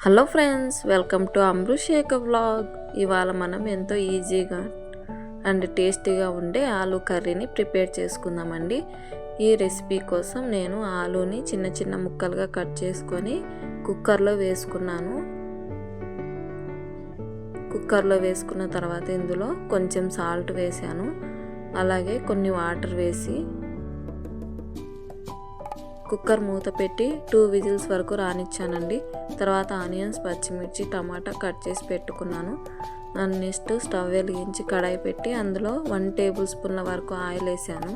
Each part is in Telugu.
Hello friends, welcome to Amrushekha vlog. ఇవాళ మనం ఎంతో ఈజీగా అండ్ టేస్టీగా ఉండే ఆలూ కర్రీని ప్రిపేర్ చేసుకుందామండి. ఈ రెసిపీ కోసం నేను ఆలూని చిన్న చిన్న ముక్కలుగా కట్ చేసుకొని కుక్కర్లో వేసుకున్నాను. కుక్కర్లో వేసుకున్న తర్వాత ఇందులో కొంచెం సాల్ట్ వేసాను, అలాగే కొన్ని వాటర్ వేసి కుక్కర్ మూత పెట్టి 2 విజిల్స్ వరకు రానిచ్చానండి. తర్వాత ఆనియన్స్, పచ్చిమిర్చి, టమాటా కట్ చేసి పెట్టుకున్నాను. నెక్స్ట్ స్టవ్ వెలిగించి కడాయి పెట్టి అందులో 1 టేబుల్ స్పూన్ల వరకు ఆయిల్ వేసాను.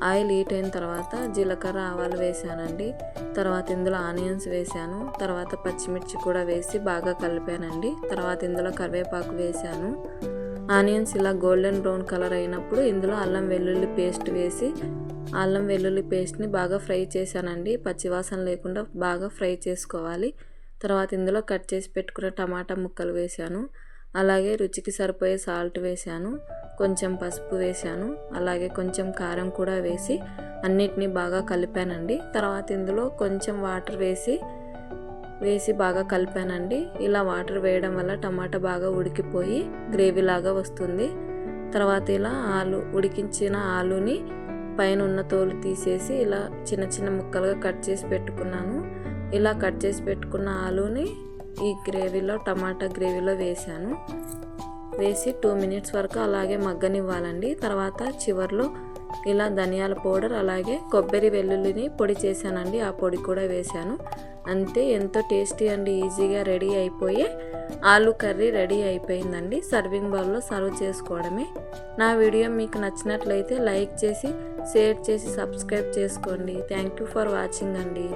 ఆయిల్ హీట్ అయిన తర్వాత జీలకర్ర, ఆవాలు వేసానండి. తర్వాత ఇందులో ఆనియన్స్ వేసాను. తర్వాత పచ్చిమిర్చి కూడా వేసి బాగా కలిపానండి. తర్వాత ఇందులో కరివేపాకు వేసాను. ఆనియన్స్ ఇలా గోల్డెన్ బ్రౌన్ కలర్ అయినప్పుడు ఇందులో అల్లం వెల్లుల్లి పేస్ట్ వేసి అల్లం వెల్లుల్లి పేస్ట్ని బాగా ఫ్రై చేశానండి. పచ్చివాసన లేకుండా బాగా ఫ్రై చేసుకోవాలి. తర్వాత ఇందులో కట్ చేసి పెట్టుకున్న టమాటా ముక్కలు వేశాను. అలాగే రుచికి సరిపోయే సాల్ట్ వేశాను, కొంచెం పసుపు వేశాను, అలాగే కొంచెం కారం కూడా వేసి అన్నిటినీ బాగా కలిపానండి. తర్వాత ఇందులో కొంచెం వాటర్ వేసి బాగా కలిపానండి. ఇలా వాటర్ వేయడం వల్ల టమాటా బాగా ఉడికిపోయి గ్రేవీ లాగా వస్తుంది. తర్వాత ఇలా ఉడికించిన ఆలూని పైన ఉన్న తోలు తీసేసి ఇలా చిన్న చిన్న ముక్కలుగా కట్ చేసి పెట్టుకున్నాను. ఇలా కట్ చేసి పెట్టుకున్న ఆలూని ఈ గ్రేవీలో, టమాటా గ్రేవీలో వేసాను. వేసి 2 మినిట్స్ వరకు అలాగే మగ్గనివ్వాలండి. తర్వాత చివర్లో ఇలా ధనియాల పౌడర్, అలాగే కొబ్బరి వెల్లుల్లిని పొడి చేశానండి. ఆ పొడి కూడా వేశాను. అంతే, ఎంతో టేస్టీ అండ్ ఈజీగా రెడీ అయిపోయే ఆలూ కర్రీ రెడీ అయిపోయిందండి. సర్వింగ్ బౌల్లో సర్వ్ చేసుకోవడమే. నా వీడియో మీకు నచ్చినట్లయితే లైక్ చేసి, షేర్ చేసి, సబ్స్క్రైబ్ చేసుకోండి. థ్యాంక్ యూ ఫర్ వాచింగ్ అండి.